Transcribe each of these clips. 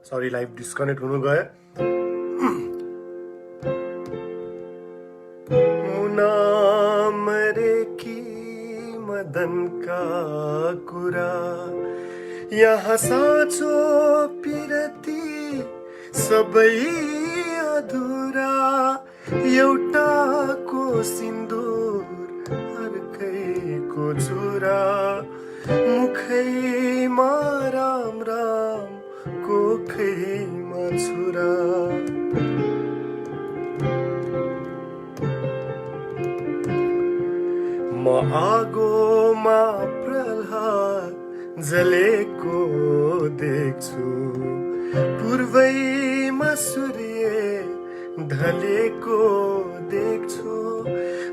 Sorry live disconnect हुनु गयो। मुना मरे कि मदन का कुरा, यहाँ साँचो पिरती सबै अधुरा, एउटाको सिन्दुर अर्कैको चुरा, मुखैमा राम राम कोखैमा छुरा। म आगोमा प्रह्लाद जलेको देख्छु, पूर्वैमा सूर्य ढलेको देख्छु।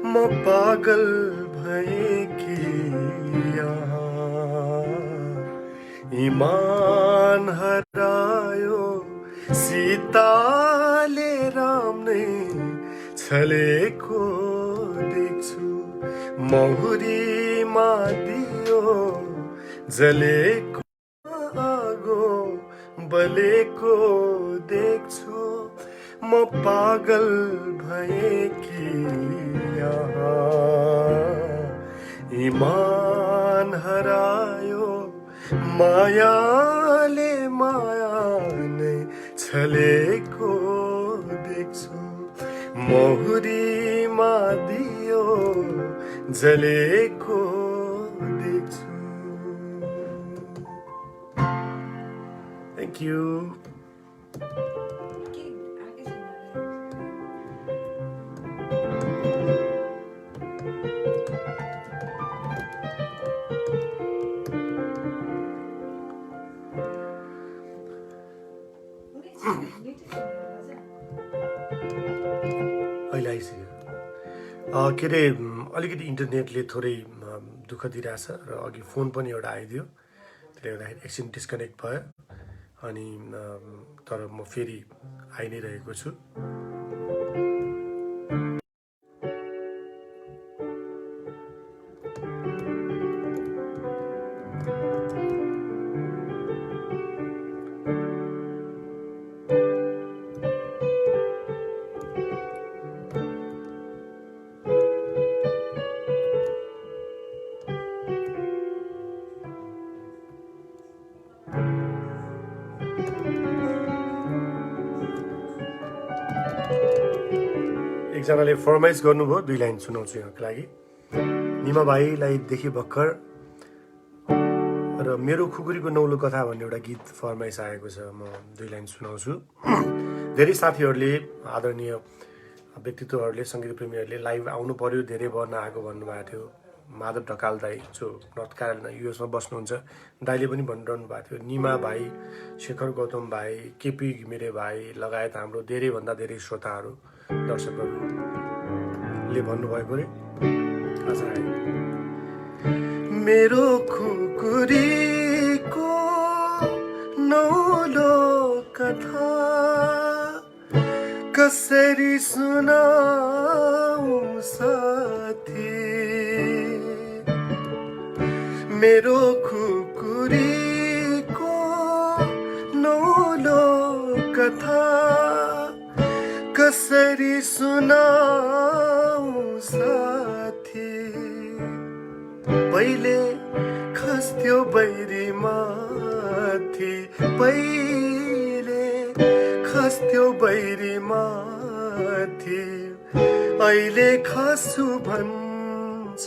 म पागल भएँ कि यहाँ इमान हरायो, सीताले राम नै छलेको देख्छु। महुरीमा दियो जलेको आगो बलेको देख्छु। म पागल भएँ कि यहाँ इमान हरायो, मायाले माया नै छलेको देख्छु। महुरीमा दियो जलेको देख्छु। Thank you. अहिले आइसक्यो। के अरे अलिकति इन्टरनेटले थोरै दुःख दिइरहेछ र अघि फोन पनि एउटा आइदियो, त्यसले गर्दाखेरि एकछिन डिस्कनेक्ट भयो। अनि तर म फेरि आइ नै रहेको छु। एकजनाले फरमाइस गर्नुभयो, 2 लाइन सुनाउँछु यहाँको लागि। निमा भाइलाई देखि भर्खर र मेरो खुकुरीको नौलो कथा भन्ने एउटा गीत फरमाइस आएको छ, म 2 लाइन सुनाउँछु। धेरै साथीहरूले, आदरणीय व्यक्तित्वहरूले, सङ्गीत प्रेमीहरूले लाइभ आउनु पर्यो, धेरै भयो नआएको भन्नुभएको थियो। माधव ढकाल दाई जो नर्थ क्यारोलिना युएसमा बस्नुहुन्छ, दाईले पनि भनिरहनु भएको थियो। निमा भाइ, शेखर गौतम भाइ, केपी घिमिरे भाइ लगायत हाम्रो धेरैभन्दा धेरै श्रोताहरू, दर्शकहरूले भन्नुभएको रे आज आयो। मेरो खुकुरीको नौलो कथा कसरी सुनाऊं साथी, मेरो खुकुरीको नौलो कथा कसरी सुनाऊं साथी। पहिले खस्थ्यो बैरी माथि, पहिले खस्थ्यो बैरी माथि, अहिले खस्छु भन्छ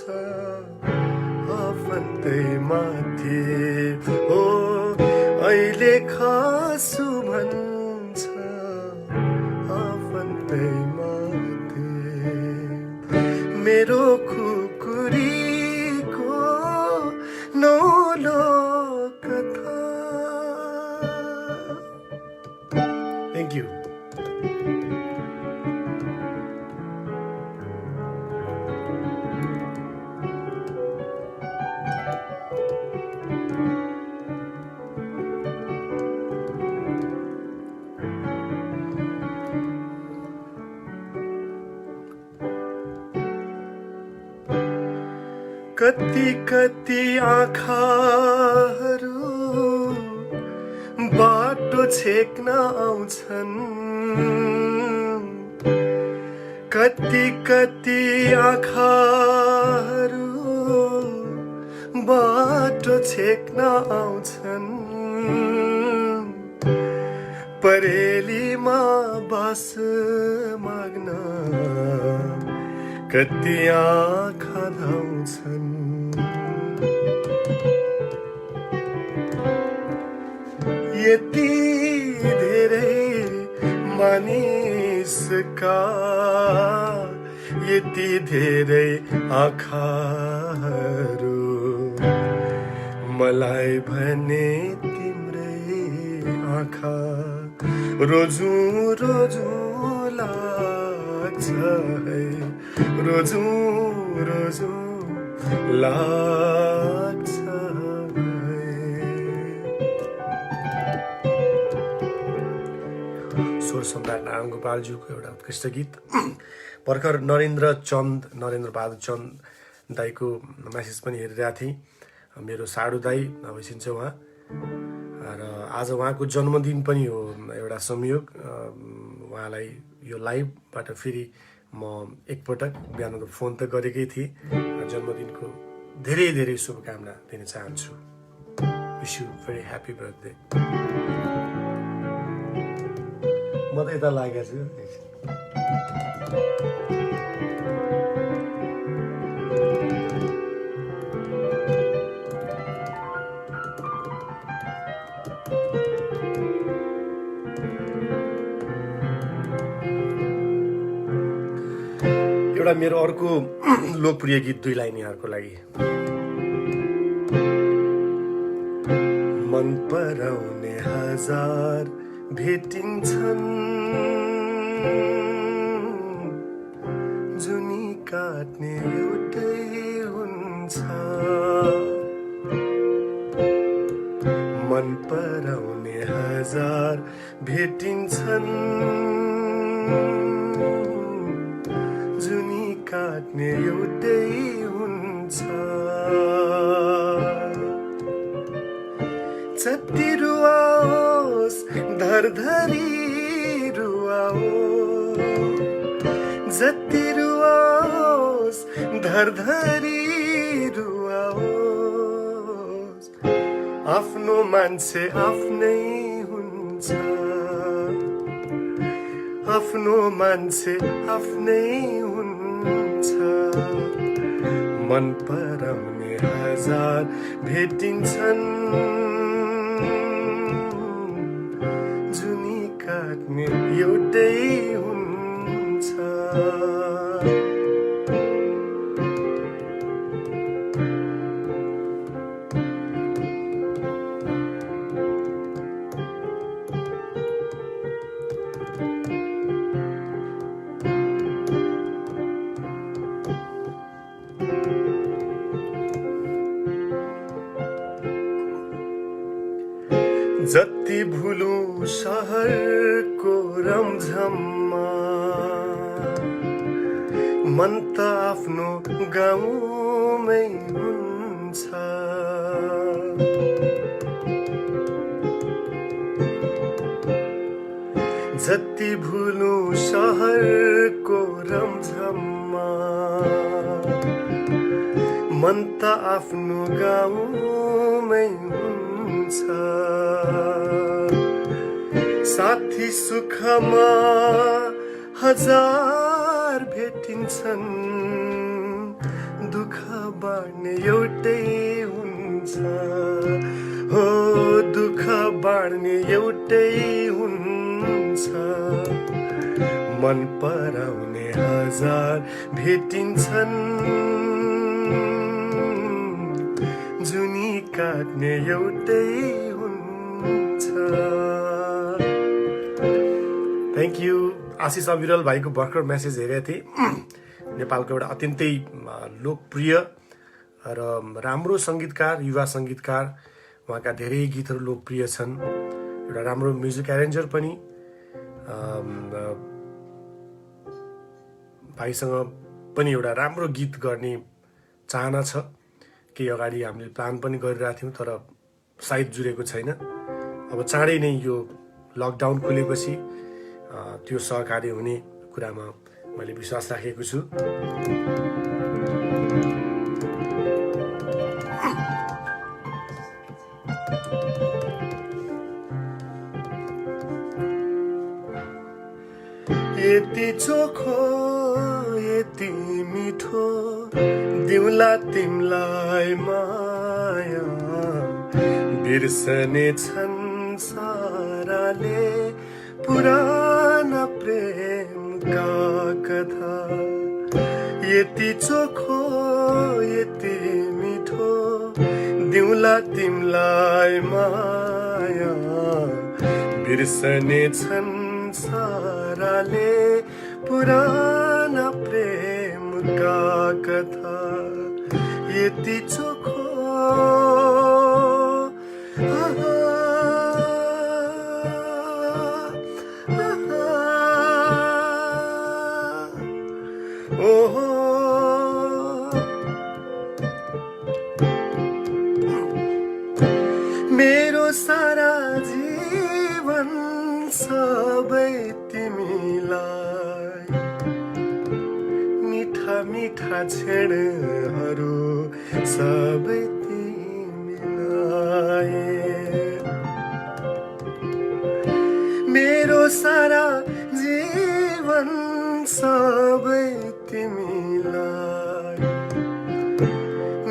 आफन्तै माथि। हो अहिले खस्छु भन्छ आफन्तै माथि। मेरो खुकुरीको नौलो कथा। Thank you. कति कति आँखाहरू बाट बाटो छेक्न आउँछन् कति कति आँखाहरू बाटो छेक्न आउँछन् परेलीमा बास माग्न कति आँखा धाउँछन् यति धेरै मानिसका यति धेरै आँखाहरू मलाई भने तिम्रै आँखा रोजु रोजु लाग्छ है रोजु रोजु लाग्छ स्वर सम्राट नारायण गोपालज्यूको एउटा उत्कृष्ट गीत भर्खर नरेन्द्र बहादुर चन्द दाईको मेसेज पनि हेरिरहेको थिएँ मेरो साडु दाई नभइसिन्छ उहाँ र आज उहाँको जन्मदिन पनि हो एउटा संयोग उहाँलाई यो लाइभबाट फेरि म एकपटक बिहान त फोन त गरेकै थिएँ जन्मदिनको धेरै धेरै शुभकामना दिन चाहन्छु wish you very happy birthday म त यता लागेको छु एउटा मेरो अर्को लोकप्रिय गीत दुई लाइन यहाँहरूको लागि मन पराउने हजार भेटिन्छन् जुनी काट्ने एउटै हुन्छ मन पराउने हजार भेटिन्छन् जुनी काट्ने एउटै हुन्छ जति रुवाओस् धरधरी रुवाओस् जति रुवाओस् धरधरी रुवाओस् आफ्नो मान्छे आफ्नै हुन्छ आफ्नो मान्छे आफ्नै हुन्छ मन पराउने हजार भेटिन्छन् जुनी काट्ने एउटै हुन्छ जति भुलु शहरको रमझममा मन त आफ्नो गाउँमै हुन्छ जति भुलु शहरको रमझममा मन त आफ्नो गाउँमै हुन्छ साथी सुखमा हजार भेटिन्छन् दुःख बाँड्ने एउटै हुन्छ हो दुःख बाँड्ने एउटै हुन्छ मन पराउने हजार भेटिन्छन् जुनी काट्ने एउटै हुन्छ थ्याङ्क यू आशिष अविरल भाइको भर्खर मेसेज हेरेको थिएँ नेपालको एउटा अत्यन्तै लोकप्रिय र राम्रो सङ्गीतकार युवा सङ्गीतकार उहाँका धेरै गीतहरू लोकप्रिय छन् एउटा राम्रो म्युजिक एरेन्जर पनि भाइसँग पनि एउटा राम्रो गीत गर्ने चाहना छ केही अगाडि हामीले प्लान पनि गरिरहेको थियौँ तर सायद जुरेको छैन अब चाँडै नै यो लकडाउन खुलेपछि त्यो सहकार्य हुने कुरामा मैले विश्वास राखेको छु। यति चोखो यति मिठो दिउला तिमलाई माया, बिर्सने छन् साराले पुराना प्रेमका कथा। यति चोखो यति मिठो दिउला तिमलाई माया, बिर्सने छन् साराले पुराना प्रेमका कथा। यति चोखो मेरो सारा जीवन सबै तिमीलाई, मिठा मिठा क्षणहरू सबै तिमीलाई। मेरो सारा जीवन सबै तिमीलाई,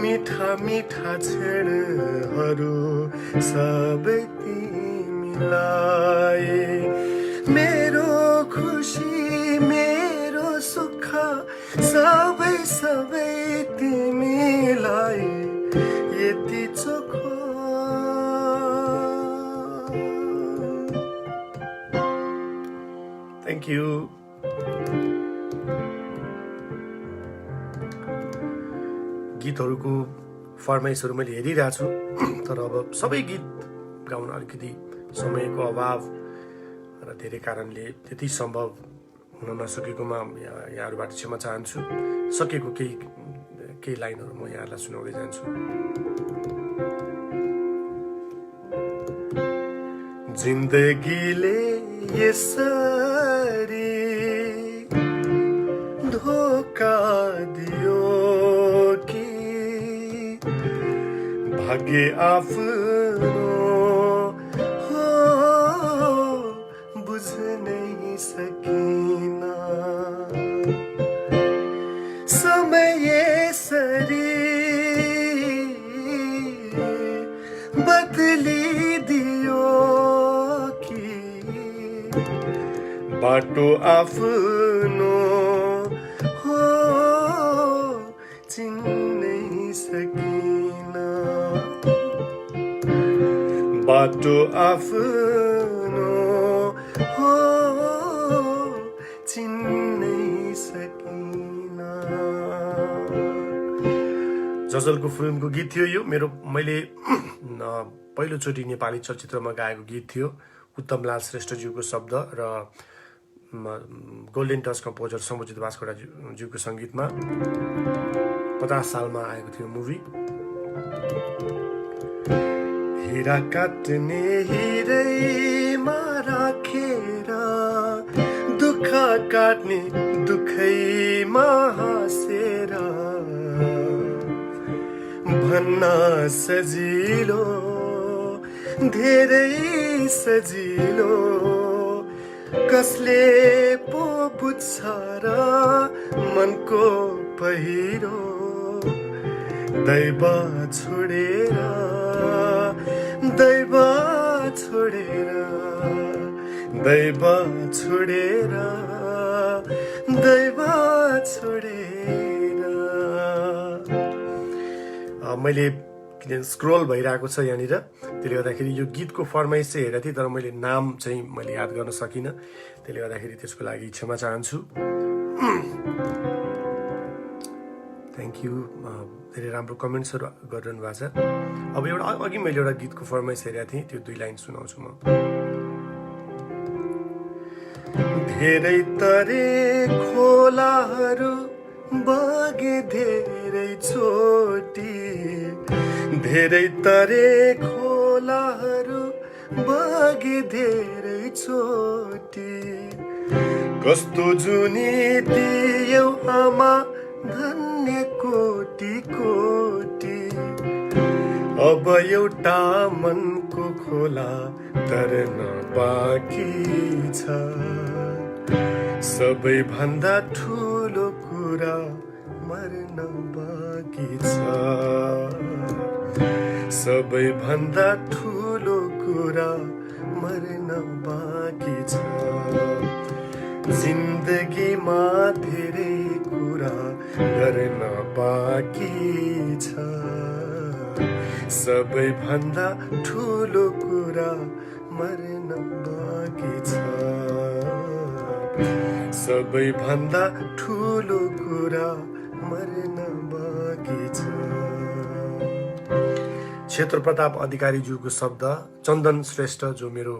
मिठा मिठा क्षणहरू सबै तिमीलाई। मेरो खुसी मेरो सुख सबै सबै तिमीलाई। यति चोखो थ्याङ्क यू। गीतहरूको फरमाइसहरू मैले हेरिरहेको छु, तर अब सबै गीत गाउन अलिकति समयको अभाव र धेरै कारणले त्यति सम्भव हुन नसकेकोमा यहाँहरूबाट क्षमा चाहन्छु। सकेको केही लाइनहरू म यहाँहरूलाई सुनाउँदै जान्छु। जिन्दगीले यसरी धोका दियो कि भाग्य आफ्नो हो बुझ्नै सकिन। समय यसरी बदलिदियो कि बाटो आफ्नो हो चिन्नै सकिन। बाटो आफ्नो हो चिन्नै सकिन। जजलको फिल्मको गीत थियो यो। मैले पहिलोचोटि नेपाली चलचित्रमा गाएको गीत थियो। उत्तमलाल श्रेष्ठज्यूको शब्द र golden touch composer Shambhujit Baskota ज्यूको सङ्गीतमा 50 सालमा आएको थियो मुभी। हिरा काट्ने हिरैमा राखेर दुःख काट्ने दुःखैमा हाँसेर भन्न सजिलो धेरै सजिलो कसले पो बुझ्छ र मनको पहिरो। दैव छोडेर दैव छोडेर दैव छोडेर दैव छोडेर। मैले किन स्क्रोल भइरहेको छ यहाँनिर, त्यसले गर्दाखेरि यो गीतको फरमाइस चाहिँ हेरेको थिएँ, तर मैले नाम चाहिँ मैले याद गर्न सकिनँ। त्यसले गर्दाखेरि त्यसको लागि क्षमा चाहन्छु। Thank you. धेरै राम्रो कमेन्ट्सहरू गरिरहनु भएको छ। अब अघि मैले एउटा गीतको फरमाइस हेरेको थिएँ, त्यो 2 लाइन सुनाउँछु म। धेरै तरे खोलाहरू बगे धेरै चोटी, धेरै तरे खोलाहरू बागे धेरै चोटी कस्तो जुनी दियौ आमा धन्य कोटी कोटी अब एउटा मनको खोला तर्न बाँकी छ सबैभन्दा ठुलो कुरा मर्न बाँकी छ सबैभन्दा ठुलो कुरा मर्न बाँकी छ जिन्दगीमा धेरै कुरा गर्न बाँकी छ सबैभन्दा ठुलो कुरा मर्न बाँकी छ सबैभन्दा ठुलो कुरा मर्न बाँकी छ क्षेत्र प्रताप अधिकारीज्यूको शब्द चन्दन श्रेष्ठ जो मेरो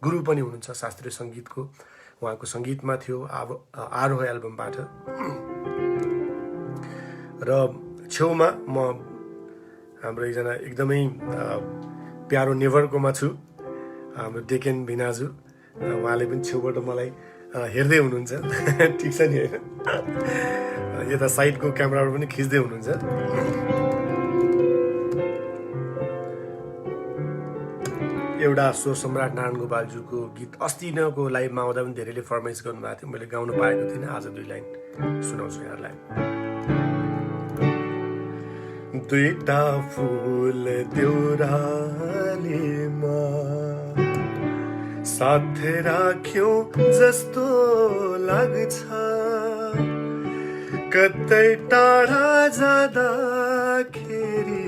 गुरु पनि हुनुहुन्छ शास्त्रीय सङ्गीतको उहाँको सङ्गीतमा थियो आरोह एल्बमबाट र छेउमा म हाम्रो एकजना एकदमै प्यारो नेभरकोमा छु हाम्रो डेकेन भिनाजु उहाँले पनि छेउबाट मलाई हेर्दै हुनुहुन्छ ठिक छ नि होइन यता साइडको क्यामेराबाट पनि खिच्दै हुनुहुन्छ एउटा स्वर सम्राट नारायण गोपालज्यूको गीत अस्ति नैको लाइभमा आउँदा पनि धेरैले फरमाइस गर्नुभएको थियो मैले गाउनु पाएको थिइनँ आज 2 लाइन सुनाउँछु यहाँलाई दुईटा फुल देउरालीमा साथ राख्यौ जस्तो लाग्छ कतै टाढा जाँदाखेरि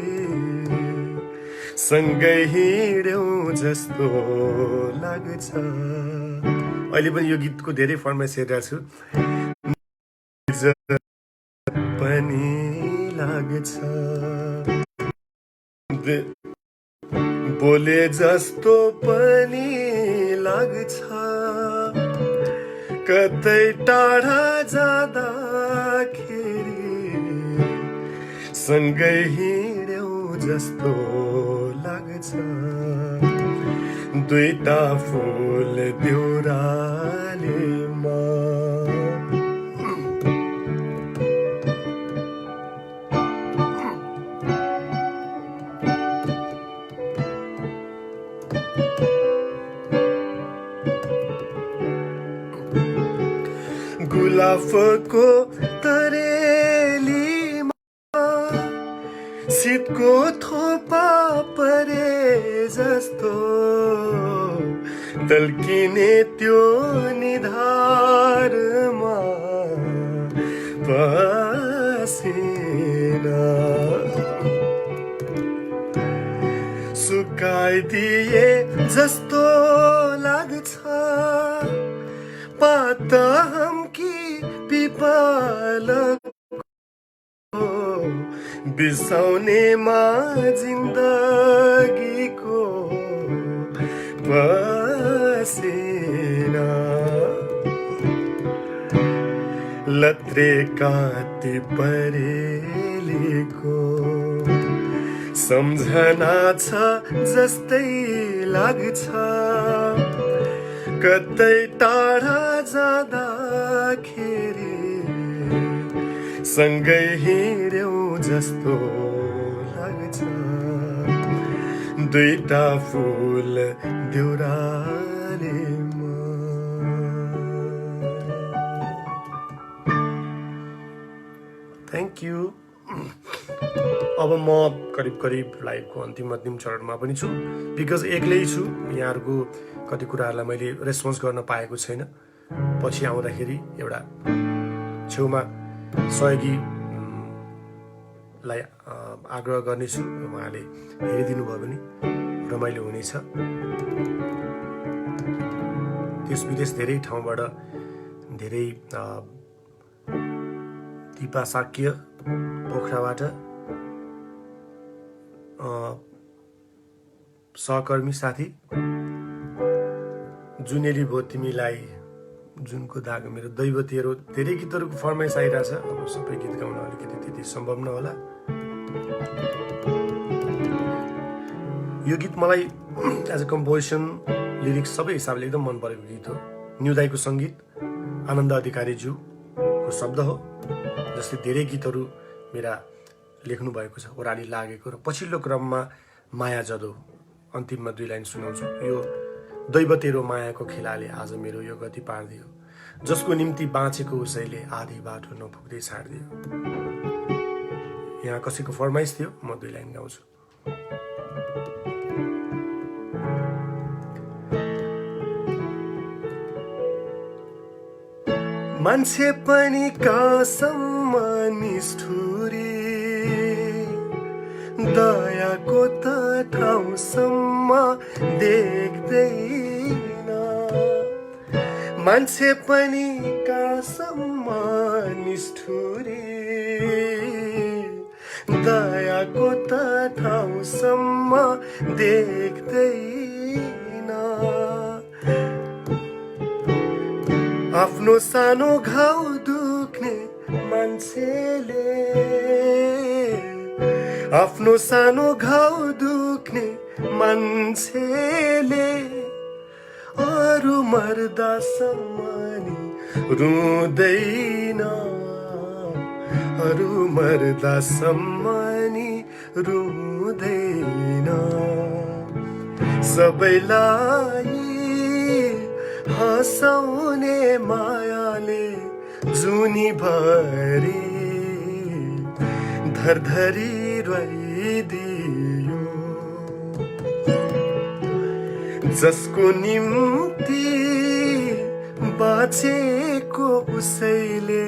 सँगै हिँड्यौ जस्तो लाग्छ अहिले पनि यो गीतको धेरै फरमाइस हेरिरहेको छु पनि लाग्छ बोले जस्तो पनि लाग्छ कतै टाढा जाँदाखेरि सँगै हिँड्यौ जस्तो लाग्छ दुईटा फुल देउरालीमा गुलाफको तरेलीमा शीतको थोपा परे जस्तो तल्किने त्यो निधारमा पसिना सुकाइदिए जस्तो लाग्छ पात हमकी पिपालको बिसाउनेमा जिन्दगीको पसिना लत्रे काती परेलीको सम्झना छ जस्तै लाग्छ कतै टाढा जाँदाखेरि सँगै हिँड्यौ जस्तो लाग्छ दुईटा फुल देउरालीमा थ्याङ्क यू अब म करिब लाइभको अन्तिम चरणमा पनि छु बिकज एक्लै छु यहाँहरूको कति कुराहरूलाई मैले रेस्पोन्स गर्न पाएको छैन पछि आउँदाखेरि एउटा छेउमा सहयोगीलाई आग्रह गर्नेछु उहाँले हेरिदिनु भयो भने रमाइलो हुनेछ देश विदेश धेरै ठाउँबाट धेरै दिपा साक्य पोखराबाट सहकर्मी साथी जुनेली भो तिमीलाई जुनको दाग मेरो दैव तेरो धेरै गीतहरूको फरमाइस आइरहेछ अब सबै गीत गाउन अलिकति त्यति सम्भव नहोला यो गीत मलाई एज अ कम्पोजिसन लिरिक्स सबै हिसाबले एकदम मन परेको गीत हो। न्युदाईको सङ्गीत, आनन्द अधिकारीज्यूको शब्द हो, जसले धेरै गीतहरू मेरा लेख्नु भएको छ, ओराली लागेको। र पछिल्लो क्रममा माया जदो, अन्तिममा 2 लाइन सुनाउँछु। यो दैव तेरो मायाको खेलाले आज मेरो यो गति पारिदियो, जसको निम्ति बाँचेको उसैले आधी बाटो नपुग्दै छाडिदियो। यहाँ कसैको फरमाइस थियो, म 2 लाइन गाउँछु। मान्छे पनि कसम निष्ठुरी, दयाको त ठाउँसम्म देख्दैन। मान्छे पनि कसम निष्ठुरी, दयाको त ठाउँसम्म देख्दैन। आफ्नो सानो घाउ दुख्ने मान्छेले, आफ्नो सानो घाउ दुख्ने मान्छेले अरू मर्दासम्म नि रुँदैन, अरू मर्दासम्म नि रुँदैन। सबैलाई हँसाउने मायाले जुनीभरि धरधरी रोइदियो, जसको निम्ति बाँचेको उसैले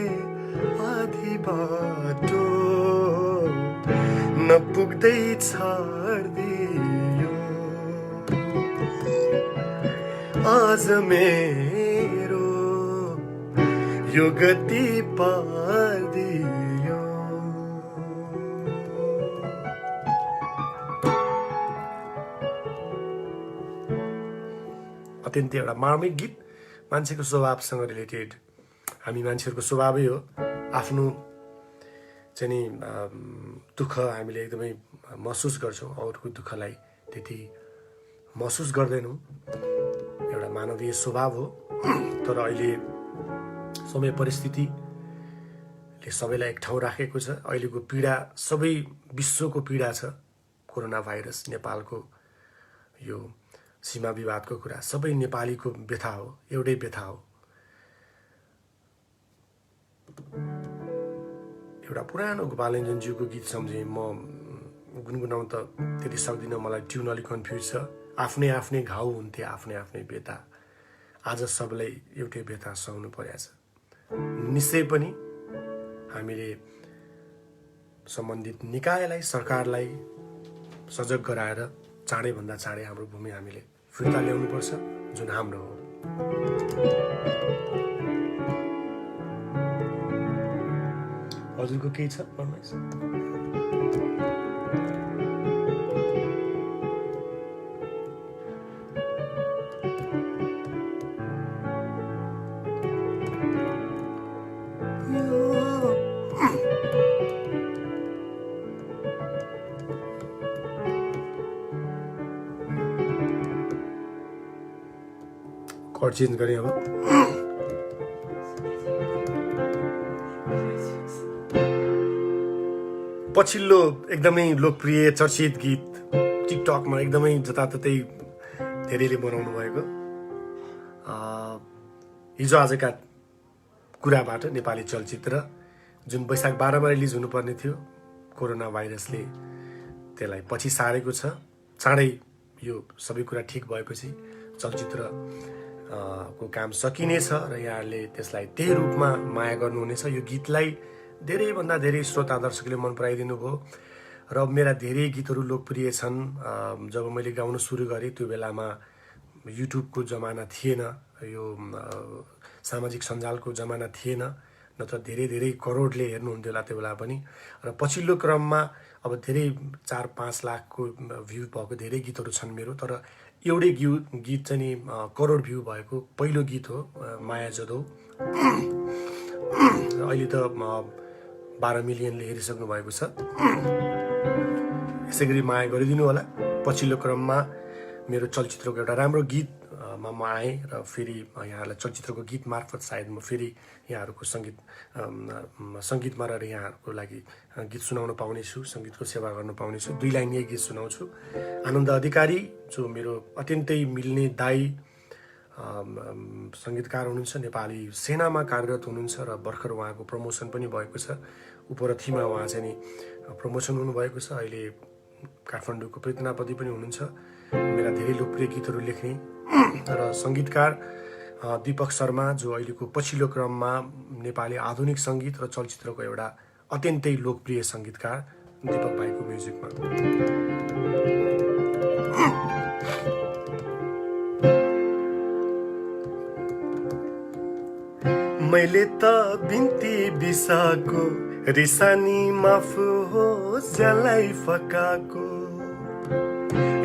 आधी बाटो नपुग्दै छाडिदियो। आज मेरो यो गति पारिदियो। अत्यन्तै एउटा मार्मिक गीत, मान्छेको स्वभावसँग रिलेटेड। हामी मान्छेहरूको स्वभावै हो आफ्नो चाहिँ नि दुःख हामीले एकदमै महसुस गर्छौँ, अरूको दुःखलाई त्यति महसुस गर्दैनौँ। एउटा मानवीय स्वभाव हो। तर अहिले समय परिस्थितिले सबैलाई एक ठाउँ राखेको छ। अहिलेको पीडा सबै विश्वको पीडा छ। कोरोना भाइरस, नेपालको यो सीमा विवादको कुरा सबै नेपालीको व्यथा हो, एउटै व्यथा हो। एउटा पुरानो गोपालञ्जनज्यूको गीत सम्झेँ म, गुनगुनाउन त त्यति सक्दिनँ, मलाई ट्युन अलिक कन्फ्युज छ। आफ्नै आफ्नै घाउ हुन्थे, आफ्नै आफ्नै व्यथा, आज सबलाई एउटै व्यथा सहनु परेको छ। निश्चय पनि हामीले सम्बन्धित निकायलाई, सरकारलाई सजग गराएर चाँडैभन्दा चाँडै हाम्रो भूमि हामीले फिर्ता ल्याउनुपर्छ, जुन हाम्रो हो। हजुरको केही छ फरमाइस? कड चेन्ज गरेँ अब। पछिल्लो एकदमै लोकप्रिय चर्चित गीत टिकटकमा एकदमै जताततै धेरैले बनाउनु भएको, हिजो आजका कुराबाट नेपाली चलचित्र जुन वैशाख 12मा रिलिज हुनुपर्ने थियो, कोरोना भाइरसले त्यसलाई पछि सारेको छ। चाँडै यो सबै कुरा ठिक भएपछि चलचित्र को काम सकिनेछ र यहाँहरूले त्यसलाई त्यही रूपमा माया गर्नुहुनेछ। यो गीतलाई धेरैभन्दा धेरै श्रोता दर्शकले मन पराइदिनु भयो र मेरा धेरै गीतहरू लोकप्रिय छन्। जब मैले गाउन सुरु गरेँ त्यो बेलामा युट्युबको जमाना थिएन, यो सामाजिक सञ्जालको जमाना थिएन, नत्र धेरै धेरै करोडले हेर्नुहुन्थ्यो होला त्यो बेला पनि। र पछिल्लो क्रममा अब धेरै 4-5 लाखको भ्यू भएको धेरै गीतहरू छन् मेरो। तर एउटै गीत चाहिँ नि करोड भ्यू भएको पहिलो गीत हो, माया जदौ। अहिले त 12 मिलियनले हेरिसक्नु भएको छ। यसै गरी माया गरिदिनु होला। पछिल्लो क्रममा मेरो चलचित्रको एउटा राम्रो गीतमा म आएँ र फेरि यहाँहरूलाई चलचित्रको गीत मार्फत सायद म फेरि यहाँहरूको सङ्गीतमा रहेर यहाँहरूको लागि गीत सुनाउन पाउनेछु, सङ्गीतको सेवा गर्न पाउनेछु। 2 लाइन यही गीत सुनाउँछु। आनन्द अधिकारी जो मेरो अत्यन्तै मिल्ने दाई सङ्गीतकार हुनुहुन्छ, नेपाली सेनामा कार्यरत हुनुहुन्छ र भर्खर उहाँको प्रमोसन पनि भएको छ। उपरथीमा उहाँ चाहिँ नि प्रमोसन हुनुभएको छ। अहिले काठमाडौँको प्रेतनापति पनि हुनुहुन्छ। मेरा धेरै लोकप्रिय गीतहरू लेख्ने र सङ्गीतकार दीपक शर्मा जो अहिलेको पछिल्लो क्रममा नेपाली आधुनिक सङ्गीत र चलचित्रको एउटा अत्यन्तै लोकप्रिय सङ्गीतकार दीपक भाइको म्युजिकमा। मैले त बिन्ती बिसाको रिसानी माफ हो ज्यालाई फकाको,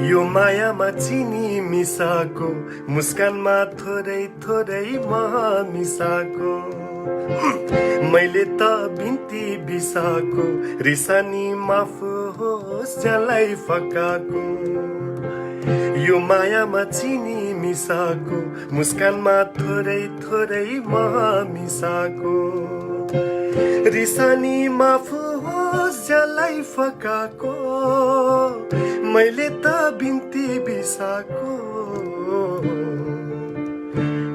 यो मायामा चिनी मिसाको, मुस्कानमा थोरै थोरै मह मिसाको। मैले त बिन्ती बिसाको रिसानी माफ हो ज्यालाई फकाको, यो मायामा चिनी मिसाको, मुस्कानमा थोरै थोरै मह मिसाको। रिसानी माफ होस् ज्यालाई फकाको, मैले त बिन्ती बिसाको।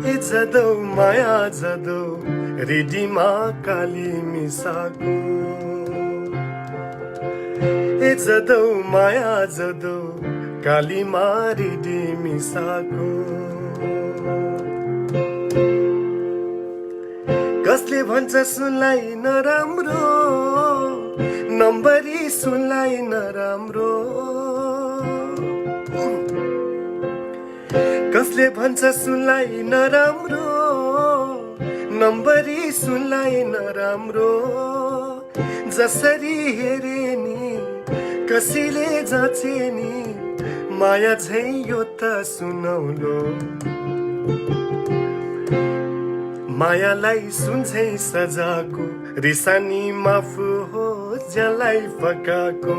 ए जदौ माया जदौ रेडीमा काली मिसाको, ए जदौ माया जदौ कालीमा रेडी मिसाको। कसले भन्छ सुनलाई नराम्रो, नम्बरी सुनलाई नराम्रो। कसले भन्छ सुनलाई नराम्रो, नम्बरी सुनलाई नराम्रो। जसरी हेरे नि कसैले जाँचे नि, माया झै यो त सुनौलो। मायालाई सुन्छै सजाको, रिसानी माफ हो ज्यालाई फकाको।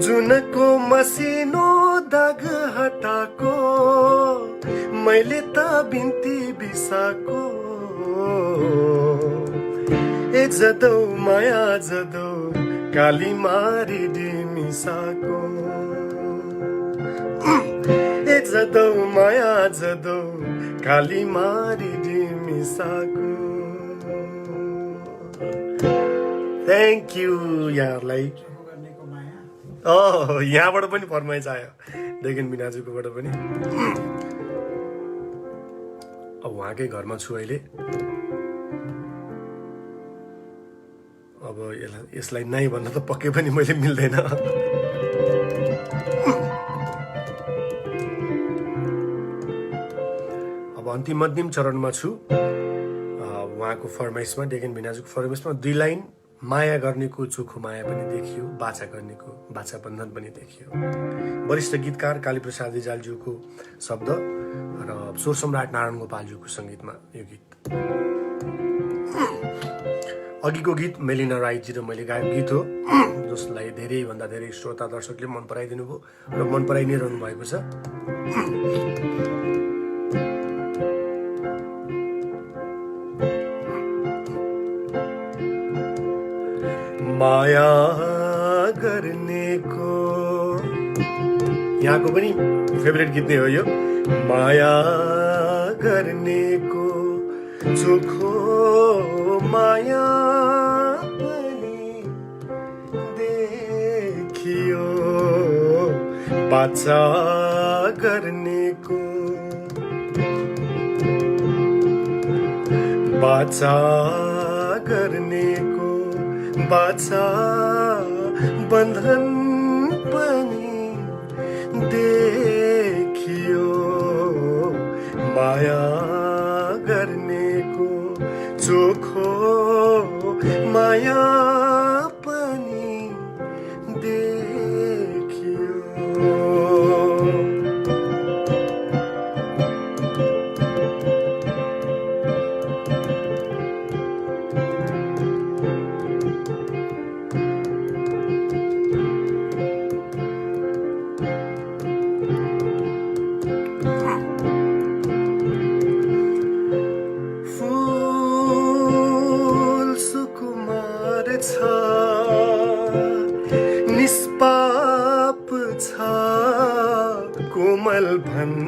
जुनको मसिनो दाग हटाको, मैले त बिन्ती बिसाको। ए जदौ माया जदौ कालीमा रेडी मिसाको, ए जदौ माया जदौ कालीमा रेडी मिसाको। थ्याङ्क यू यहाँहरूलाई। यहाँबाट पनि फरमाइस आयो, डेगन बिनाजुकोबाट पनि। अब उहाँकै घरमा छु अहिले। अब यसलाई नाइ भन्न त पक्कै पनि मैले मिल्दैन। अब अन्तिम चरणमा छु। उहाँको फरमाइसमा, डेगन भिनाजुको फरमाइसमा 2 लाइन माया गर्नेको चोखो माया पनि देखियो, बाचा गर्नेको बाचा बन्धन पनि देखियो। वरिष्ठ गीतकार कालीप्रसाद रिजालज्यूको शब्द र स्वर सम्राट नारायण गोपालज्यूको सङ्गीतमा यो गीत। अघिको गीत मेलिना राईजी र मैले गाएको गीत हो, जसलाई धेरैभन्दा धेरै श्रोता दर्शकले मन पराइदिनु भयो र मन पराइ नै रहनु भएको छ। माया गर्नेको, यहाँको पनि फेभरेट गीत नै हो यो। माया गर्नेको चोखो माया पनि देखियो, बाचा गर्नेको बाचा गर्नेको बाचा बन्धन पनि देखियो, माया गर्नेको चोखो माया पनि देखियो।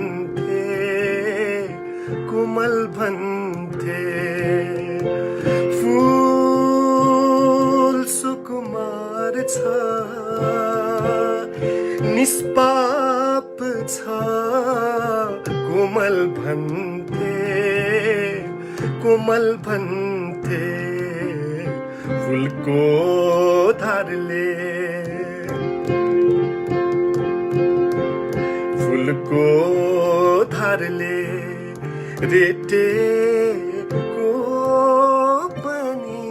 भन्थे कोमल भन्थे फूल सुकुमार छ निष्पाप छ कोमल भन्थे कोमल भन्थे फूलको धारले फूलको धारले रेटेको पनि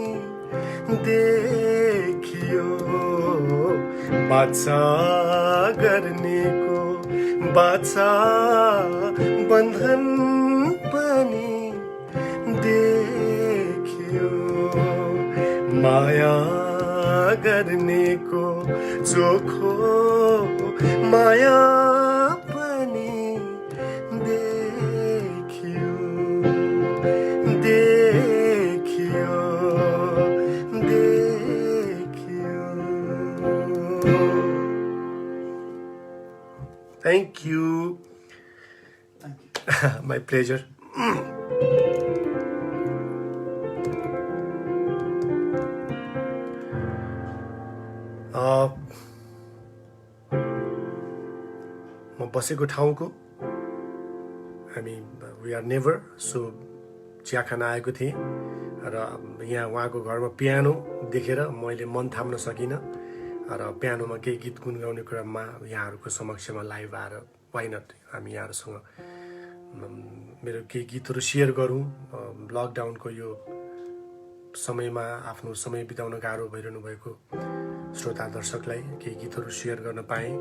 देखियो बाछा गर्नेको बाछा बन्धन पनि देखियो माया गर्नेको चोखो माया पनि देखियो देखियो देखियो Thank you. My pleasure. म बसेको ठाउँको हामी वी आर नेभर सो चिया खान आएको थिएँ र यहाँ उहाँको घरमा पियानो देखेर मैले मन थाम्न सकिनँ र पियानोमा केही गीत गुनगाउने क्रममा यहाँहरूको समक्षमा लाइभ आएर वाइ नट हामी यहाँहरूसँग मेरो केही गीतहरू सेयर गरौँ लकडाउनको यो समयमा आफ्नो समय बिताउन गाह्रो भइरहनु भएको श्रोता दर्शकलाई केही गीतहरू सेयर गर्न पाएँ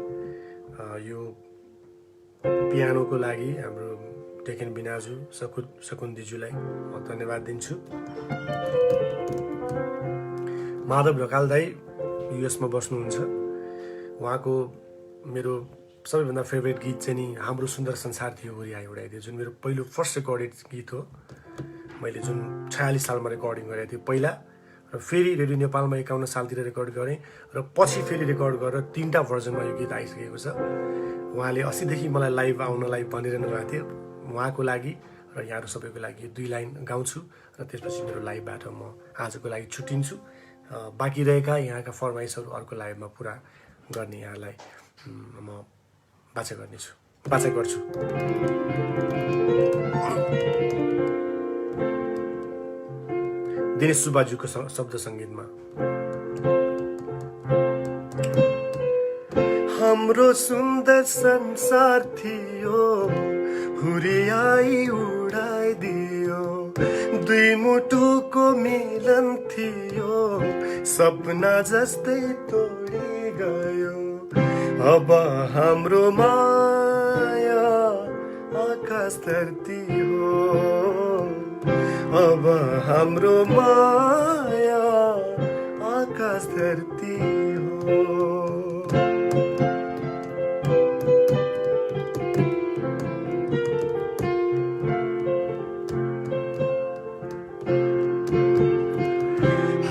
यो पियानोको लागि हाम्रो टेकेन बिनाजु सकुन दिजुलाई म धन्यवाद दिन्छु माधव ढकाल दाई युएसमा बस्नुहुन्छ उहाँको मेरो सबैभन्दा फेभरेट गीत चाहिँ नि हाम्रो सुन्दर संसार थियो ओरियाई उडाइदियो जुन मेरो पहिलो फर्स्ट रेकर्डेड गीत हो मैले जुन 46 सालमा रेकर्डिङ गरेको थिएँ पहिला र फेरि रेडियो नेपालमा 51 सालतिर रेकर्ड गरेँ र पछि फेरि रेकर्ड गरेर 3टा भर्जनमा यो गीत आइसकेको छ उहाँले अस्तिदेखि मलाई लाइभ आउनलाई भनिरहनु भएको थियो उहाँको लागि र यहाँहरू सबैको लागि 2 लाइन गाउँछु र त्यसपछि मेरो लाइभबाट म आजको लागि छुट्टिन्छु बाँकी रहेका यहाँका फरमाइसहरू अर्को लाइभमा पुरा गर्ने यहाँलाई म बाचा गर्छु दिनेश सुब्बाजुको शब्द सङ्गीतमा हाम्रो सुन्दर संसार थियो हुरियाई उडाइदियो दुई मुटुको मिलन थियो सपना जस्तै तोडी गयो अब हाम्रो माया आकाश धरती हो अब हाम्रो माया आकाश धरती हो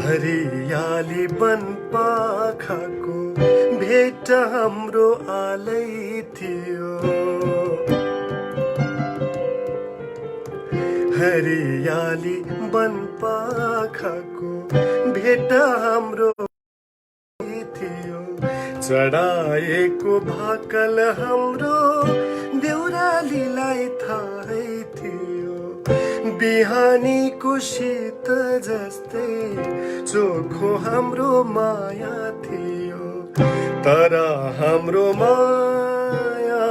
हरियाली वन पाखाको भेट हाम्रो आलै थियो हरियाली वन पाखाको भेट हाम्रो थियो चढाएको भाकल हाम्रो देउरालीलाई थाहै थियो बिहानीको शीत जस्तै चोखो हाम्रो माया थियो तर हाम्रो माया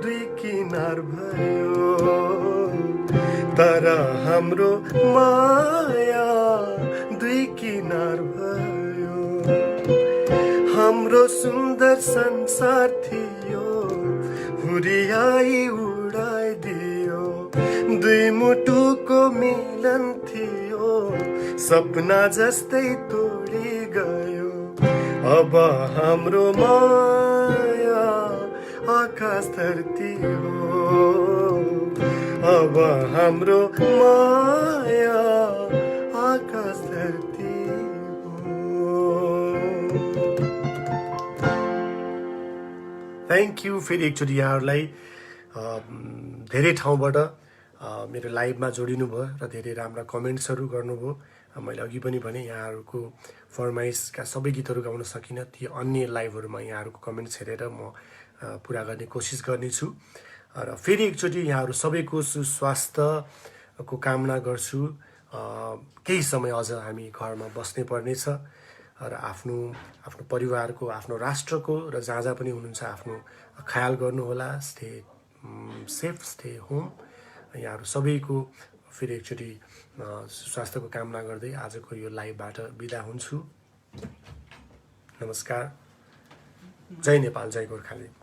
दुई किनार भयो तर हाम्रो माया दुई किनार भयो हाम्रो सुन्दर संसार थियो हुरियाई उडाइदियो दुई मुटुको मिलन थियो सपना जस्तै तोडी गयो अब हाम्रो माया आकाश धरती हो अब हाम्रो माया आकाश धरती हो थ्याङ्क यू फेरि एकचोटि यहाँहरूलाई धेरै ठाउँबाट मेरो लाइभमा जोडिनु भयो र धेरै राम्रा कमेन्ट्सहरू गर्नुभयो। मैले अघि पनि भने यहाँहरूको फरमाइसका सबै गीतहरू गाउन सकिनँ, ती अन्य लाइभहरूमा यहाँहरूको कमेन्ट्स हेरेर म पुरा गर्ने कोसिस गर्नेछु। र फेरि एकचोटि यहाँहरू सबैको सुस्वास्थ्यको कामना गर्छु। केही समय अझ हामी घरमा बस्नै पर्नेछ र आफ्नो परिवारको, आफ्नो राष्ट्रको र जहाँ जहाँ पनि हुनुहुन्छ आफ्नो ख्याल गर्नुहोला। Stay safe, stay home. यहाँहरू सबैको फेरि एकचोटि स्वास्थ्यको कामना गर्दै आजको यो लाइभबाट बिदा हुन्छु। नमस्कार। जय नेपाल, जय गोर्खाल्यान्ड।